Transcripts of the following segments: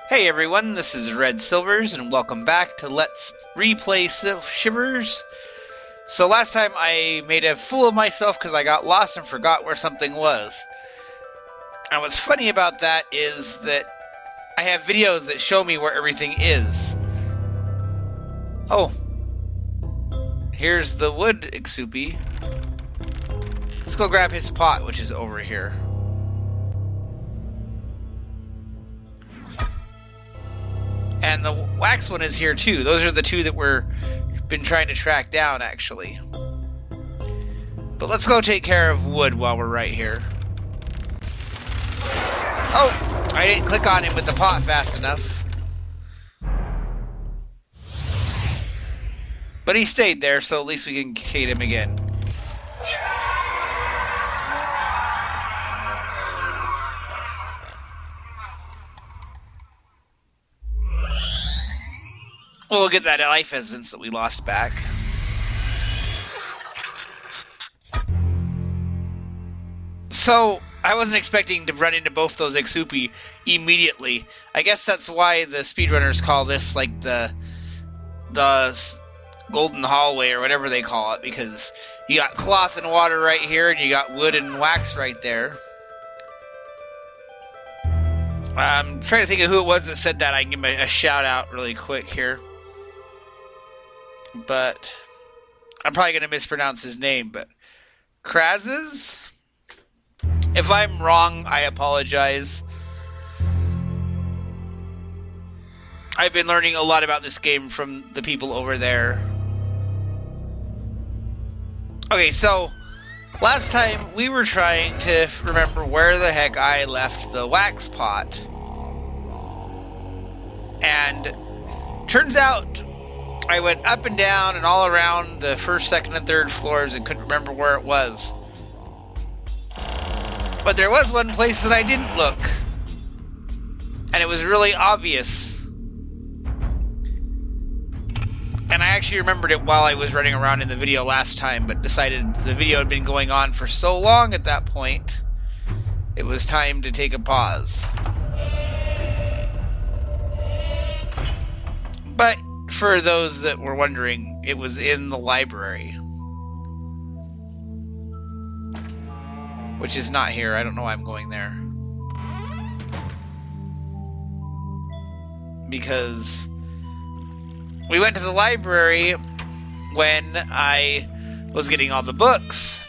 Hey everyone, this is Red Silvers, and welcome back to Let's Replay Shivers. So last time I made a fool of myself because I got lost and forgot where something was. And what's funny about that is that I have videos that show me where everything is. Oh. Here's the wood Exupi. Let's go grab his pot, which is over here. And the wax one is here too. Those are the two that we've been trying to track down, actually. But let's go take care of wood while we're right here. Oh! I didn't click on him with the pot fast enough. But he stayed there, so at least we can hit him again. We'll get that life essence that we lost back. So, I wasn't expecting to run into both those Exupi immediately. I guess that's why the speedrunners call this like the golden hallway or whatever they call it, because you got cloth and water right here and you got wood and wax right there. I'm trying to think of who it was that said that. I can give him a shout out really quick here. But I'm probably going to mispronounce his name, but Krazes? If I'm wrong, I apologize. I've been learning a lot about this game from the people over there. Okay, so last time we were trying to remember where the heck I left the wax pot. And turns out I went up and down and all around the first, second, and third floors and couldn't remember where it was. But there was one place that I didn't look. And it was really obvious. And I actually remembered it while I was running around in the video last time, but decided the video had been going on for so long at that point, it was time to take a pause. But for those that were wondering, it was in the library. Which is not here. I don't know why I'm going there. Because we went to the library when I was getting all the books.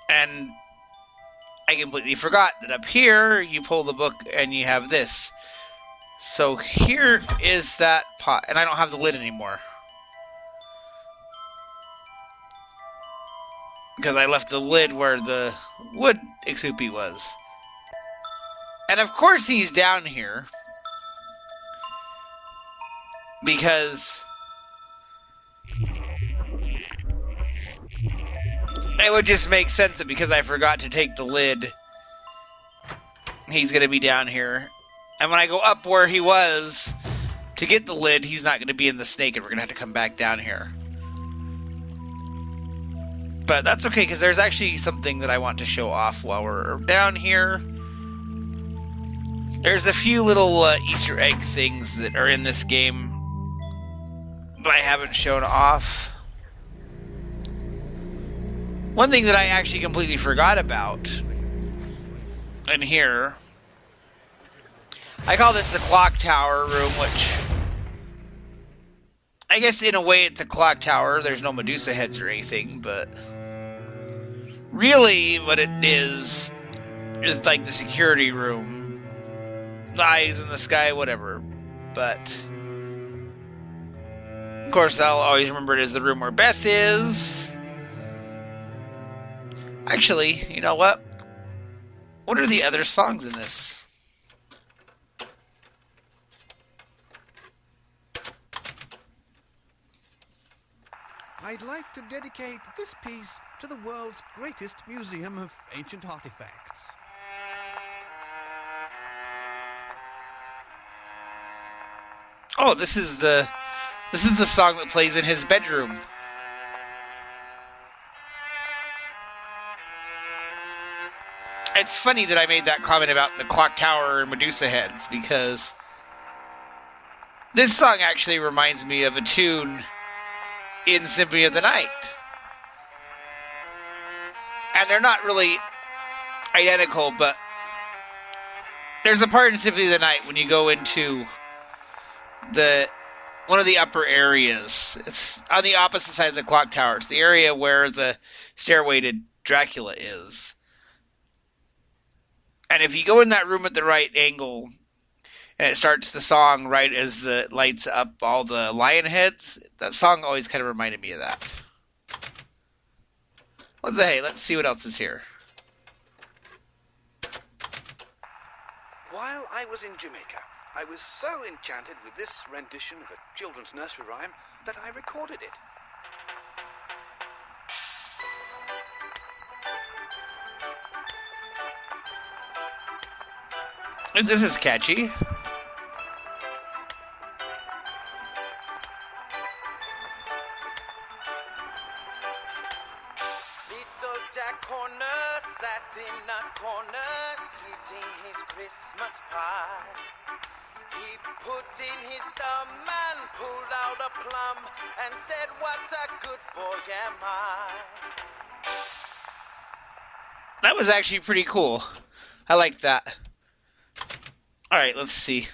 And I completely forgot that up here, you pull the book and you have this. So here is that pot, and I don't have the lid anymore. Because I left the lid where the wood Exupi was. And of course he's down here. Because it would just make sense that because I forgot to take the lid, he's going to be down here. And when I go up where he was to get the lid, he's not going to be in the snake, and we're going to have to come back down here. But that's okay, because there's actually something that I want to show off while we're down here. There's a few little Easter egg things that are in this game that I haven't shown off. One thing that I actually completely forgot about in here, I call this the clock tower room, which I guess in a way it's a clock tower. There's no Medusa heads or anything, but really what it is like the security room. The eyes in the sky, whatever. But of course I'll always remember it as the room where Beth is. Actually, you know what? What are the other songs in this? I'd like to dedicate this piece to the world's greatest museum of ancient artifacts. Oh, this is the song that plays in his bedroom. It's funny that I made that comment about the clock tower and Medusa heads, because this song actually reminds me of a tune in Symphony of the Night. And they're not really identical, but there's a part in Symphony of the Night when you go into one of the upper areas. It's on the opposite side of the clock tower. It's the area where the stairway to Dracula is. And if you go in that room at the right angle, and it starts the song right as it lights up all the lion heads, that song always kind of reminded me of that. What's the hey? Let's see what else is here. While I was in Jamaica, I was so enchanted with this rendition of a children's nursery rhyme that I recorded it. This is catchy. Little Jack Horner sat in a corner eating his Christmas pie. He put in his thumb and pulled out a plum and said, "What a good boy am I." That was actually pretty cool. I like that. Alright, let's see.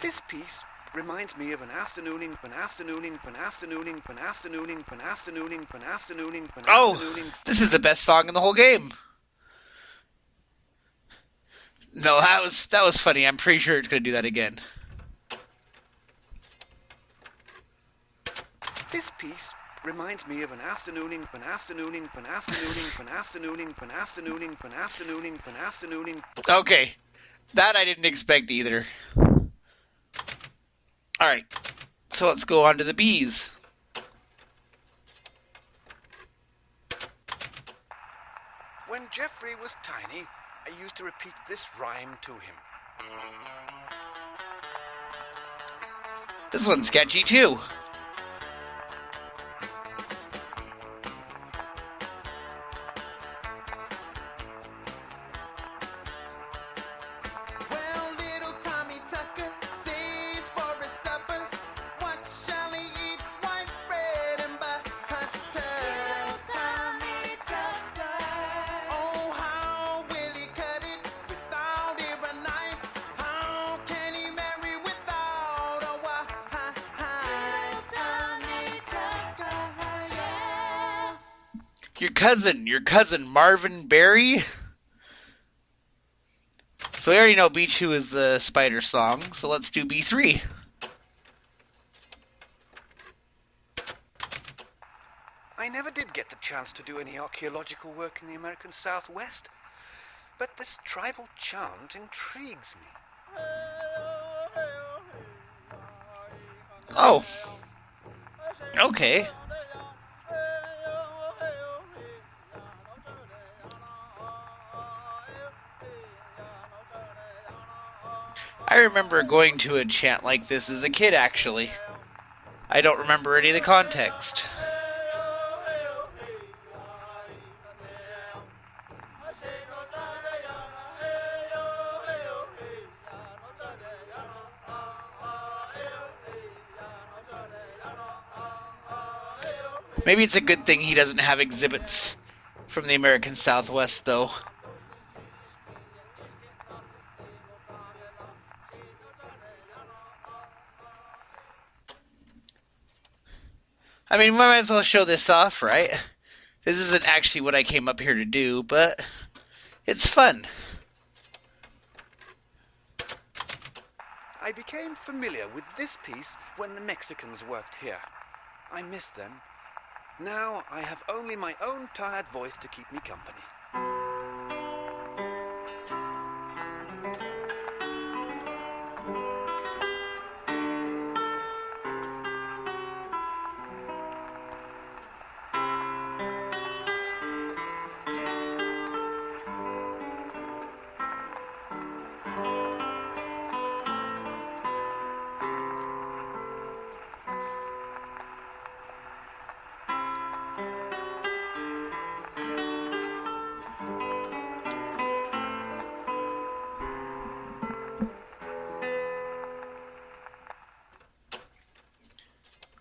This piece reminds me of an afternooning. Oh, this is the best song in the whole game. No, that was funny. I'm pretty sure it's going to do that again. This piece reminds me of an afternooning. Okay, that I didn't expect either. Alright, so let's go on to the bees. When Jeffrey was tiny, I used to repeat this rhyme to him. This one's sketchy too. Well, little Tommy Tucker says for his supper, what shall he eat? White bread and butter. Little Tommy Tucker. Oh, how will he cut it without a knife? How can he marry without a wife? Little Tommy Tucker, yeah. Your cousin Marvin Berry. So we already know B2 is the spider song, so let's do B3. I never did get the chance to do any archaeological work in the American Southwest, but this tribal chant intrigues me. Oh. Okay. I remember going to a chant like this as a kid, actually. I don't remember any of the context. Maybe it's a good thing he doesn't have exhibits from the American Southwest, though. I mean, we might as well show this off, right? This isn't actually what I came up here to do, but it's fun. I became familiar with this piece when the Mexicans worked here. I missed them. Now I have only my own tired voice to keep me company.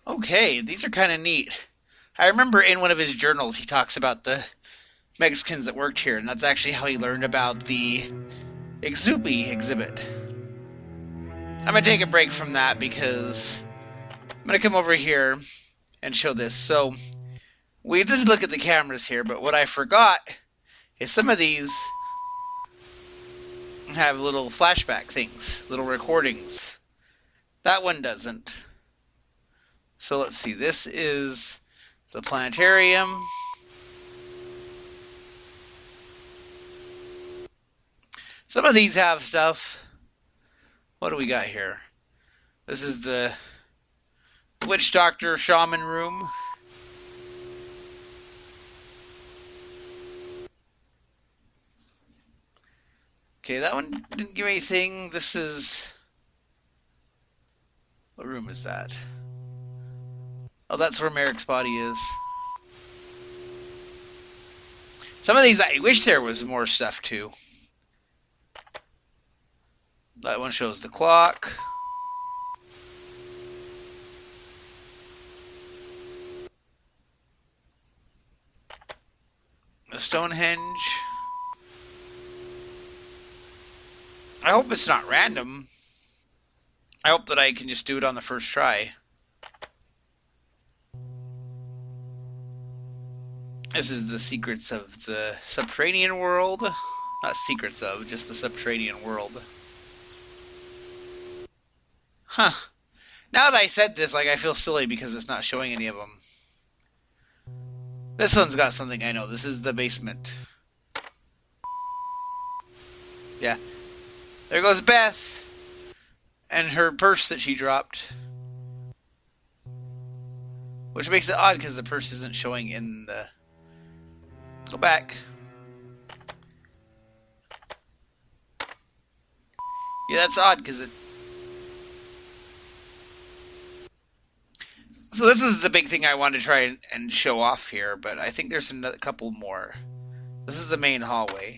Okay, these are kind of neat. I remember in one of his journals he talks about the Mexicans that worked here, and that's actually how he learned about the Ixupi exhibit. I'm going to take a break from that because I'm going to come over here and show this. So, we did look at the cameras here, but what I forgot is some of these have little flashback things, little recordings. That one doesn't. So let's see, this is the planetarium. Some of these have stuff. What do we got here? This is the witch doctor shaman room. Okay, that one didn't give anything. This is... What room is that? Oh, that's where Merrick's body is. Some of these, I wish there was more stuff too. That one shows the clock. The Stonehenge. I hope it's not random. I hope that I can just do it on the first try. This is the secrets of the subterranean world. Not secrets of, just the subterranean world. Huh. Now that I said this, like, I feel silly because it's not showing any of them. This one's got something I know. This is the basement. Yeah. There goes Beth. And her purse that she dropped. Which makes it odd because the purse isn't showing in the... Go back. Yeah, that's odd because it... So this was the big thing I wanted to try and show off here, but I think there's a couple more. This is the main hallway.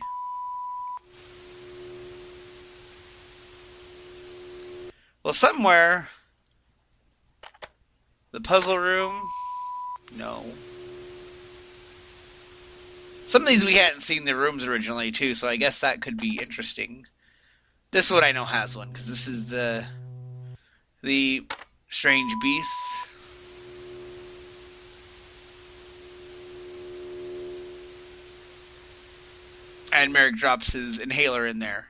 Well, somewhere... The puzzle room? No. Some of these we hadn't seen the rooms originally, too, so I guess that could be interesting. This one I know has one, because this is the strange beasts. And Merrick drops his inhaler in there.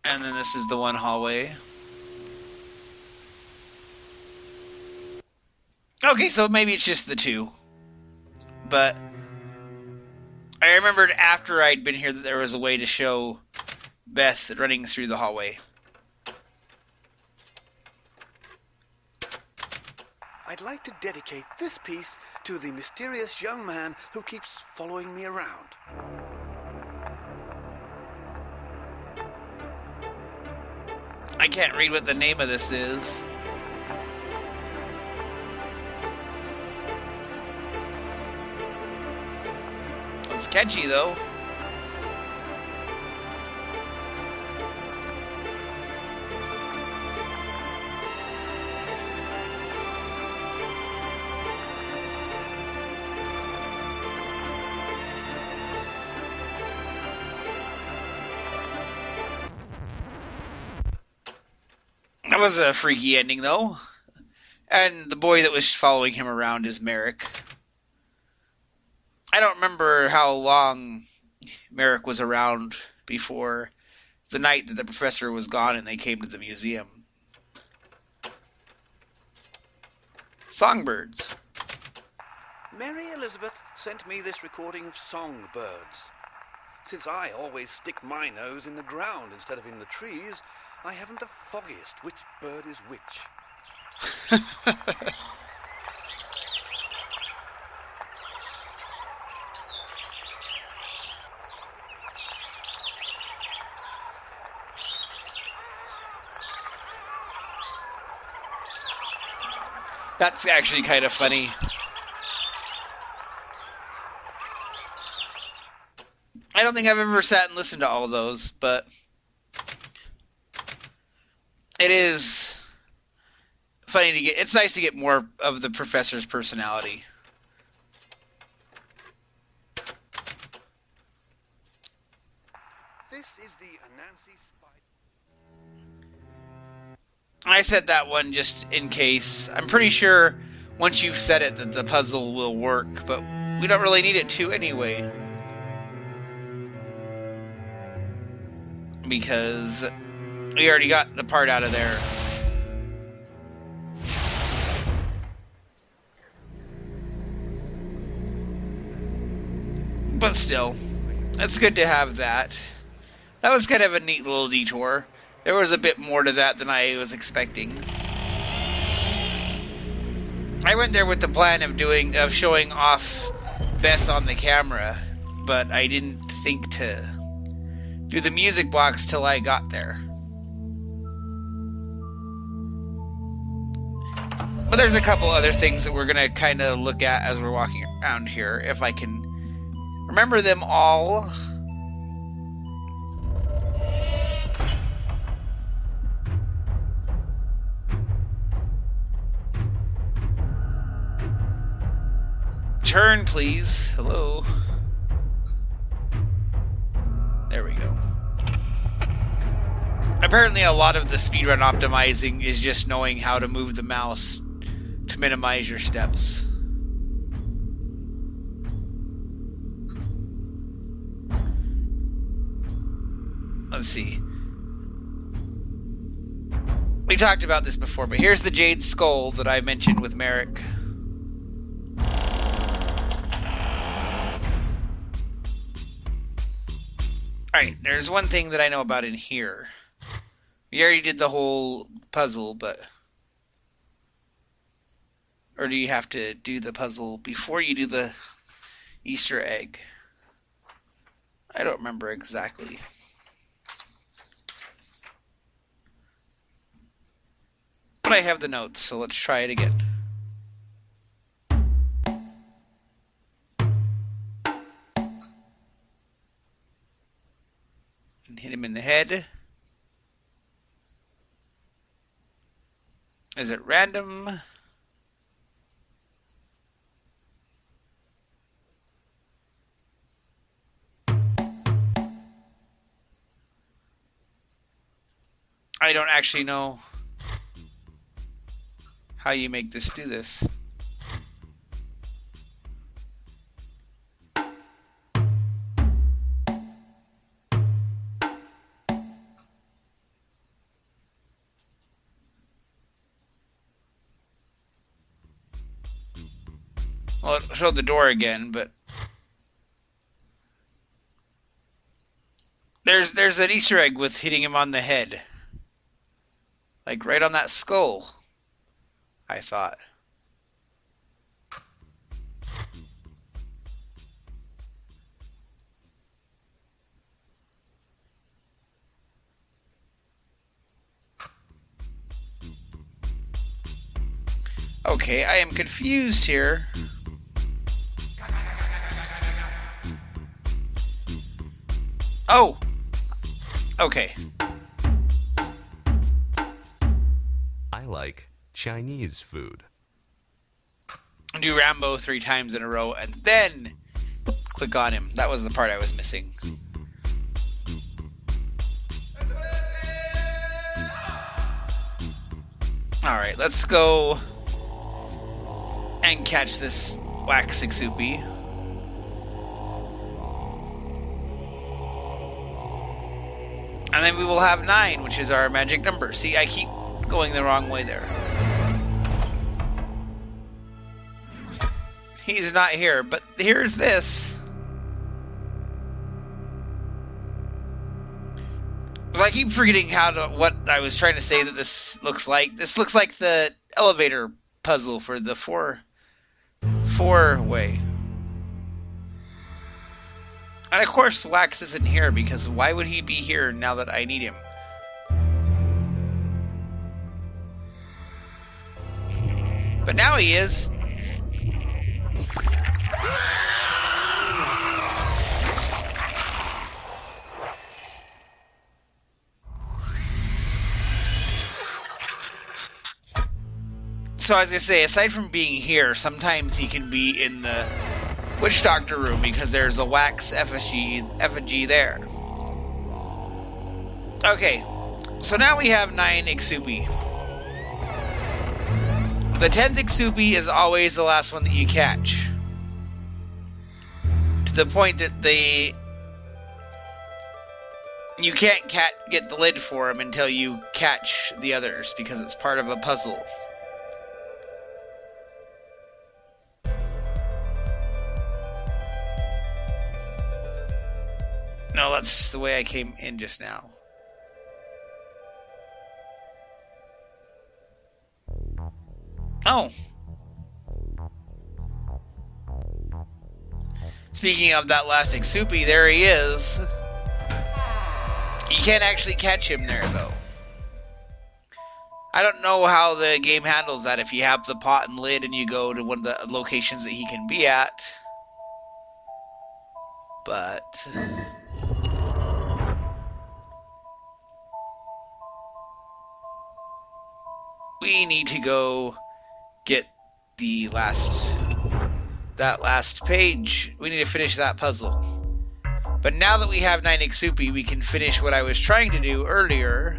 And then this is the one hallway. Okay, so maybe it's just the two. But I remembered after I'd been here that there was a way to show Beth running through the hallway. I'd like to dedicate this piece to the mysterious young man who keeps following me around. I can't read what the name of this is. It's catchy, though. That was a freaky ending, though. And the boy that was following him around is Merrick. I don't remember how long Merrick was around before the night that the professor was gone and they came to the museum. Songbirds. Mary Elizabeth sent me this recording of songbirds. Since I always stick my nose in the ground instead of in the trees, I haven't the foggiest which bird is which. That's actually kind of funny. I don't think I've ever sat and listened to all of those, but it is funny to get. It's nice to get more of the professor's personality. This is the Anansi Spider. I said that one just in case. I'm pretty sure once you've said it that the puzzle will work, but we don't really need it to anyway. Because we already got the part out of there. But still, it's good to have that. That was kind of a neat little detour. There was a bit more to that than I was expecting. I went there with the plan of showing off Beth on the camera, but I didn't think to do the music box till I got there. But there's a couple other things that we're gonna kind of look at as we're walking around here, if I can remember them all. Turn, please. Hello. There we go. Apparently a lot of the speedrun optimizing is just knowing how to move the mouse to minimize your steps. Let's see. We talked about this before, but here's the Jade Skull that I mentioned with Merrick. Alright, there's one thing that I know about in here. We already did the whole puzzle, but... Or do you have to do the puzzle before you do the Easter egg? I don't remember exactly. But I have the notes, so let's try it again. And hit him in the head. Is it random? I don't actually know how you make this do this. Well, it showed the door again, but there's an Easter egg with hitting him on the head. Like right on that skull, I thought. Okay, I am confused here. Oh! Okay. I like Chinese food. Do Rambo 3 times in a row and then click on him. That was the part I was missing. Alright, let's go and catch this wax Exupi. And then we will have 9, which is our magic number. See, I keep going the wrong way there. He's not here, but here's this. I keep forgetting what I was trying to say that this looks like. This looks like the elevator puzzle for the four-way. And of course, Wax isn't here, because why would he be here now that I need him? But now he is. So I was gonna say, aside from being here, sometimes he can be in the witch doctor room because there's a wax effigy there. Okay, so now we have 9 Ixupi. The 10th Ixupi is always the last one that you catch. To the point that you can't get the lid for him until you catch the others, because it's part of a puzzle. No, that's the way I came in just now. Oh. Speaking of that last Ixupi, there he is. You can't actually catch him there, though. I don't know how the game handles that, if you have the pot and lid and you go to one of the locations that he can be at. But we need to go get that last page. We need to finish that puzzle. But now that we have 9 Ixupi, we can finish what I was trying to do earlier.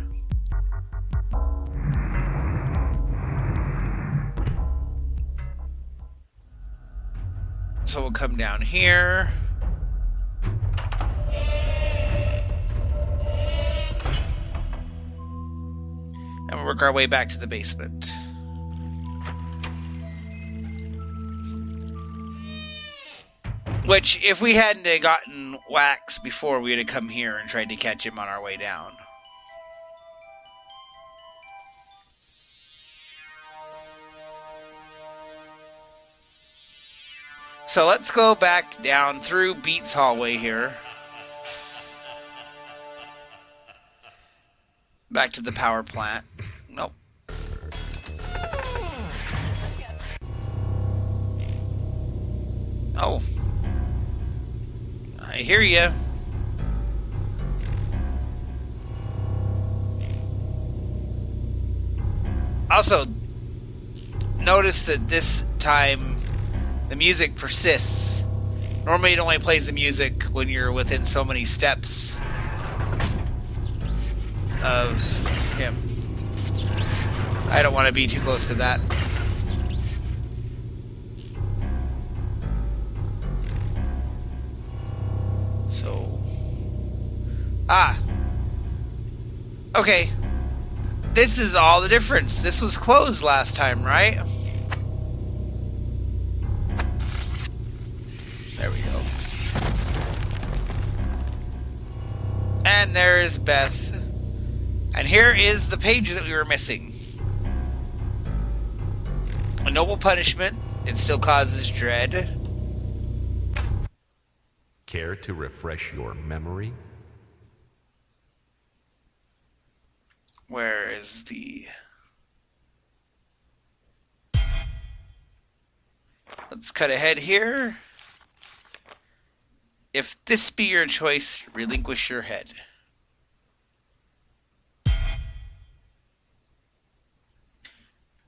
So we'll come down here. And we'll work our way back to the basement. Which, if we hadn't gotten wax before, we'd have come here and tried to catch him on our way down. So let's go back down through Beat's hallway here. Back to the power plant. Nope. Oh. I hear ya. Also, notice that this time the music persists. Normally it only plays the music when you're within so many steps of him. I don't want to be too close to that. So... okay. This is all the difference. This was closed last time, right? There we go. And there is Beth. And here is the page that we were missing. A noble punishment. It still causes dread. Care to refresh your memory? Where is the... Let's cut ahead here. If this be your choice, relinquish your head.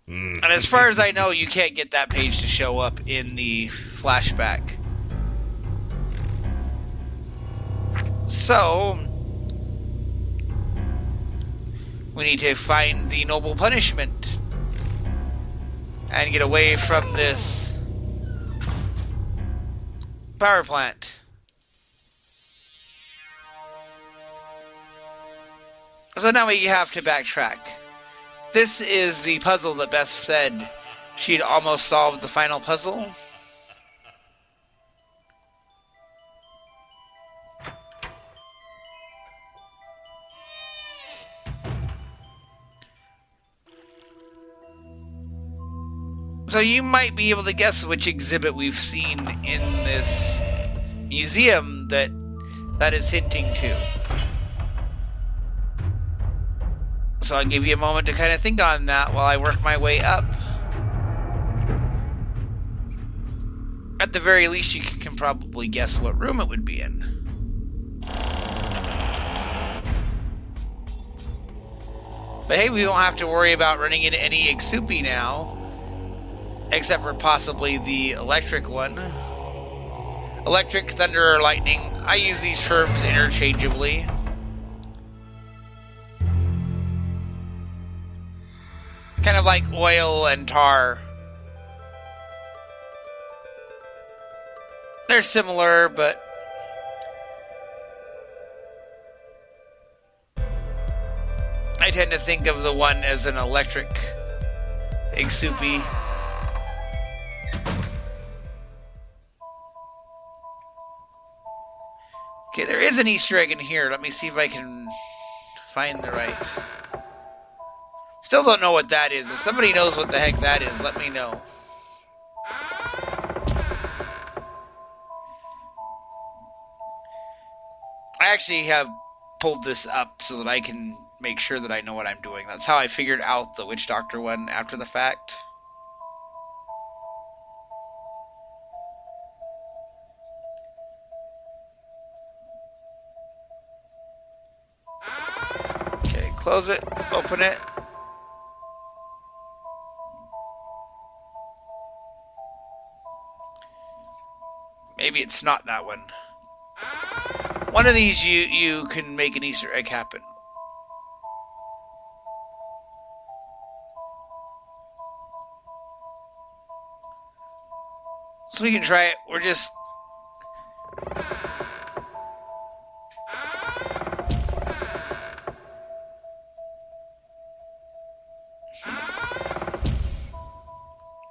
And as far as I know, you can't get that page to show up in the flashback. So, we need to find the noble punishment and get away from this power plant. So now we have to backtrack. This is the puzzle that Beth said she'd almost solved the final puzzle. So you might be able to guess which exhibit we've seen in this museum that is hinting to. So I'll give you a moment to kind of think on that while I work my way up. At the very least, you can probably guess what room it would be in. But hey, we don't have to worry about running into any Ixupi now, Except for possibly the electric one. Electric, thunder, or lightning. I use these terms interchangeably. Kind of like oil and tar. They're similar, but I tend to think of the one as an electric Igsupi. Okay, there is an Easter egg in here. Let me see if I can find the right. Still don't know what that is. If somebody knows what the heck that is, let me know. I actually have pulled this up so that I can make sure that I know what I'm doing. That's how I figured out the Witch Doctor one after the fact. Okay, close it, open it. Maybe it's not that one. One of these you can make an Easter egg happen. So we can try it. We're just...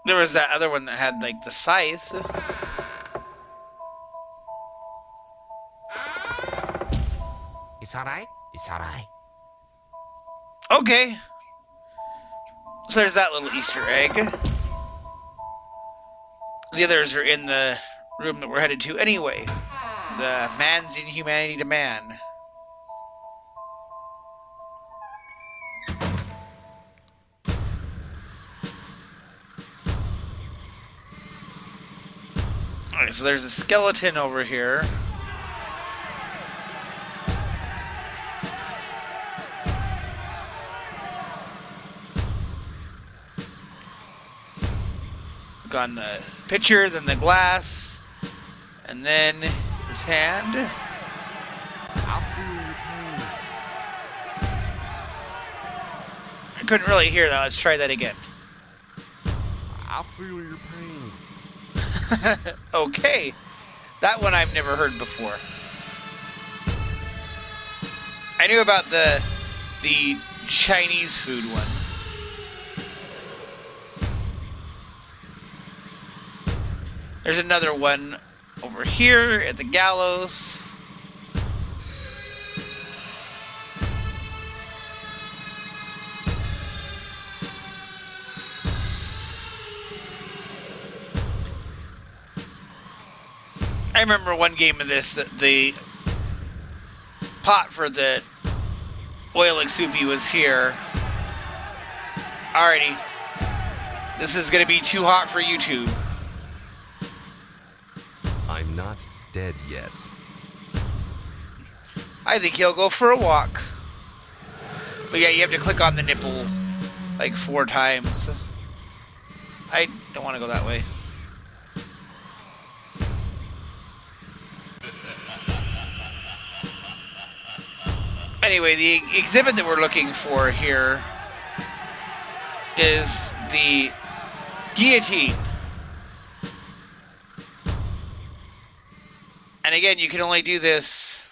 There was that other one that had, like, the scythe. It's alright. It's alright. Okay. So there's that little Easter egg. The others are in the room that we're headed to anyway. The man's inhumanity to man. Alright, so there's a skeleton over here. Look on the picture, then the glass, and then his hand. I'll feel your pain. I couldn't really hear that. Let's try that again. I'll feel your pain. Okay. That one I've never heard before. I knew about the Chinese food one. There's another one over here at the gallows. I remember one game of this that the pot for the oil Igsupi was here. Alrighty. This is gonna be too hot for YouTube. I'm not dead yet. I think he'll go for a walk. But yeah, you have to click on the nipple like 4 times. I don't want to go that way. Anyway, the exhibit that we're looking for here is the guillotine. And again, you can only do this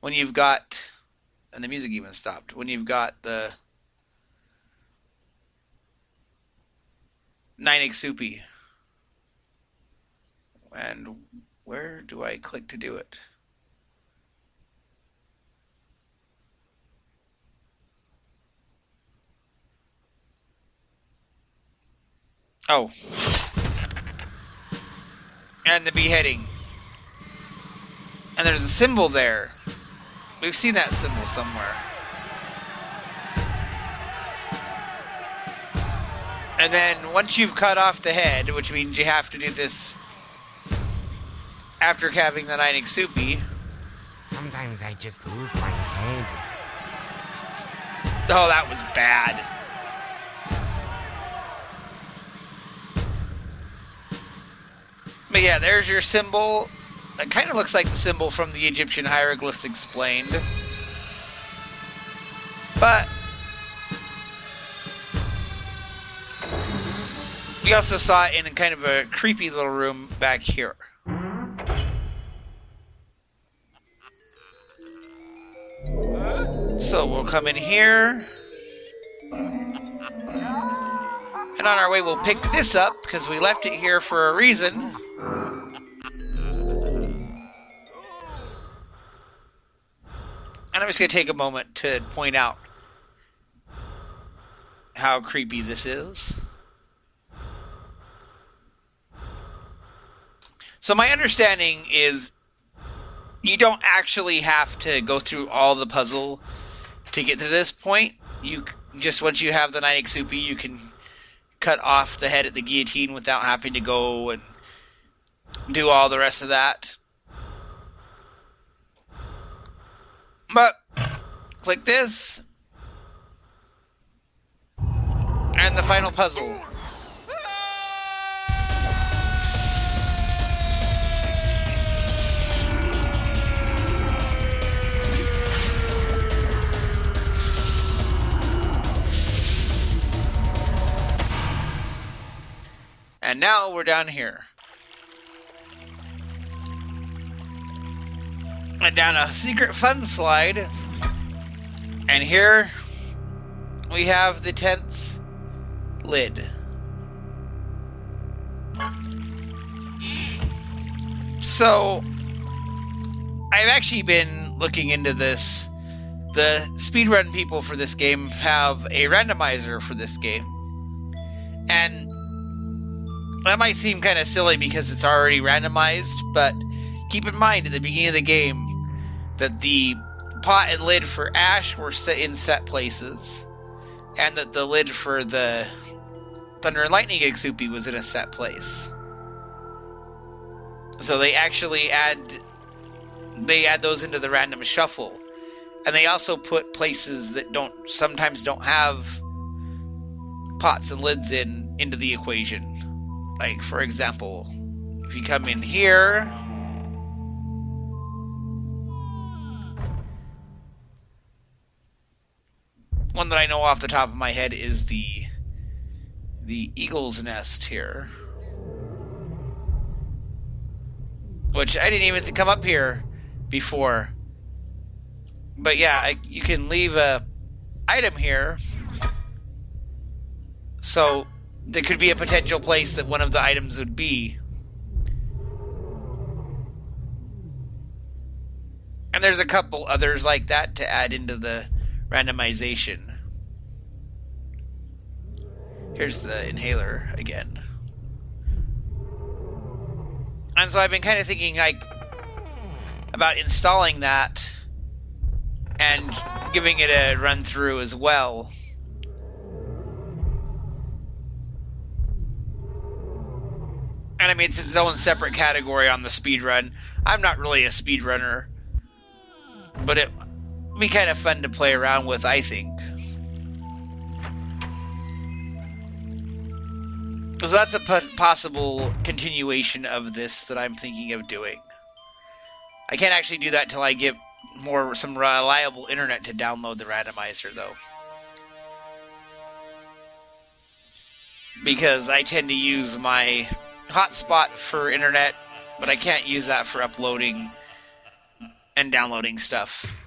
when you've got, and the music even stopped, when you've got the 9 Igsupi. And where do I click to do it? Oh. And the beheading. And there's a symbol there. We've seen that symbol somewhere. And then once you've cut off the head, which means you have to do this after having the 9 Igsupi. Sometimes I just lose my head. Oh, that was bad. But yeah, there's your symbol. It kind of looks like the symbol from the Egyptian hieroglyphs explained. But we also saw it in kind of a creepy little room back here. So we'll come in here. And on our way, we'll pick this up because we left it here for a reason. And I'm just going to take a moment to point out how creepy this is. So my understanding is you don't actually have to go through all the puzzle to get to this point. You just, once you have the 9 Exupi, you can cut off the head at the guillotine without having to go and do all the rest of that. But click this, and the final puzzle. And now we're down here. And down a secret fun slide. And here we have the 10th lid. So I've actually been looking into this. The speedrun people for this game have a randomizer for this game. And that might seem kind of silly because it's already randomized, but keep in mind at the beginning of the game that the pot and lid for Ash were set in set places, and that the lid for the Thunder and Lightning Exupi was in a set place. So they actually add those into the random shuffle, and they also put places that sometimes don't have pots and lids into the equation. Like, for example, if you come in here, one that I know off the top of my head is the eagle's nest here, which I didn't even come up here before. But yeah, you can leave a item here, so there could be a potential place that one of the items would be. And there's a couple others like that to add into the randomization. Here's the inhaler again. And so I've been kind of thinking about installing that and giving it a run through as well. And I mean, it's its own separate category on the speedrun. I'm not really a speedrunner, but it would be kind of fun to play around with, I think. So that's a possible continuation of this that I'm thinking of doing. I can't actually do that till I get some reliable internet to download the randomizer, though. Because I tend to use my hotspot for internet, but I can't use that for uploading and downloading stuff.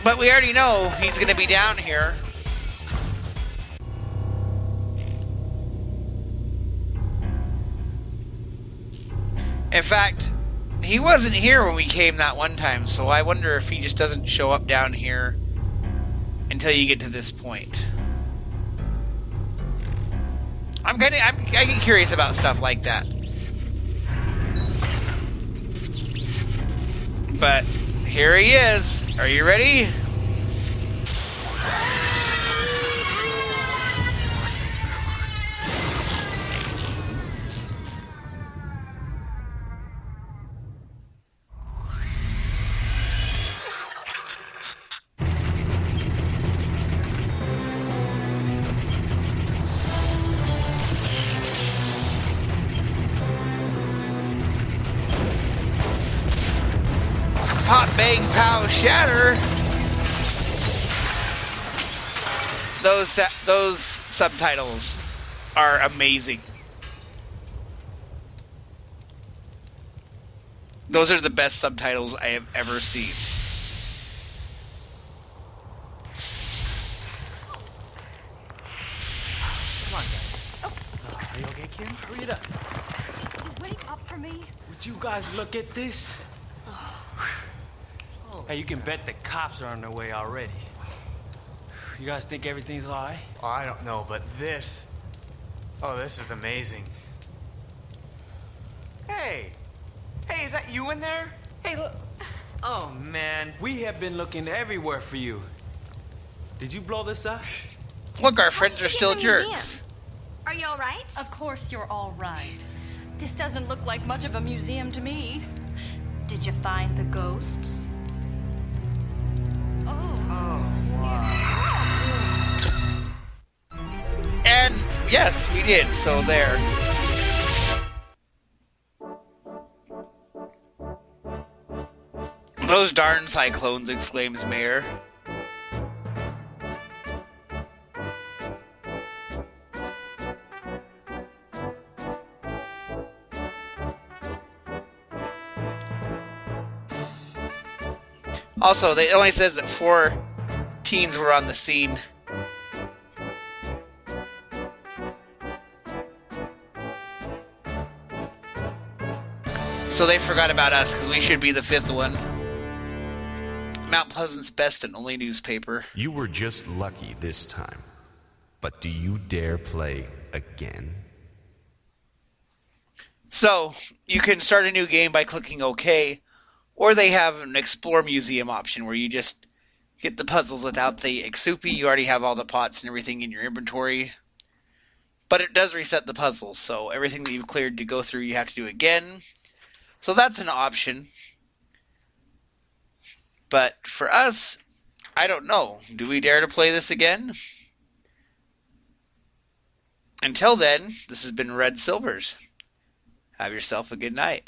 But we already know he's going to be down here. In fact, he wasn't here when we came that one time, so I wonder if he just doesn't show up down here until you get to this point. I get curious about stuff like that. But here he is. Are you ready? Pop, bang, pow, shatter. Those subtitles are amazing. Those are the best subtitles I have ever seen. Come on, guys. Are you okay, Kim? Hurry it up. You wait up for me? Would you guys look at this? Hey, you can bet the cops are on their way already. You guys think everything's all right? Oh, I don't know, but this... Oh, this is amazing. Hey! Hey, is that you in there? Hey, look. Oh, man. We have been looking everywhere for you. Did you blow this up? Look, our How friends did are you still get in the museum? jerks. Are you all right? Of course you're all right. This doesn't look like much of a museum to me. Did you find the ghosts? And yes, we did. So there. Those darn cyclones, exclaims Mayor. Also, it only says that 4 teens were on the scene. So they forgot about us because we should be the 5th one. Mount Pleasant's best and only newspaper. You were just lucky this time. But do you dare play again? So, you can start a new game by clicking OK, or they have an Explore Museum option where you just get the puzzles without the Exupi. You already have all the pots and everything in your inventory. But it does reset the puzzles, so everything that you've cleared to go through you have to do again. So that's an option. But for us, I don't know. Do we dare to play this again? Until then, this has been Red Silvers. Have yourself a good night.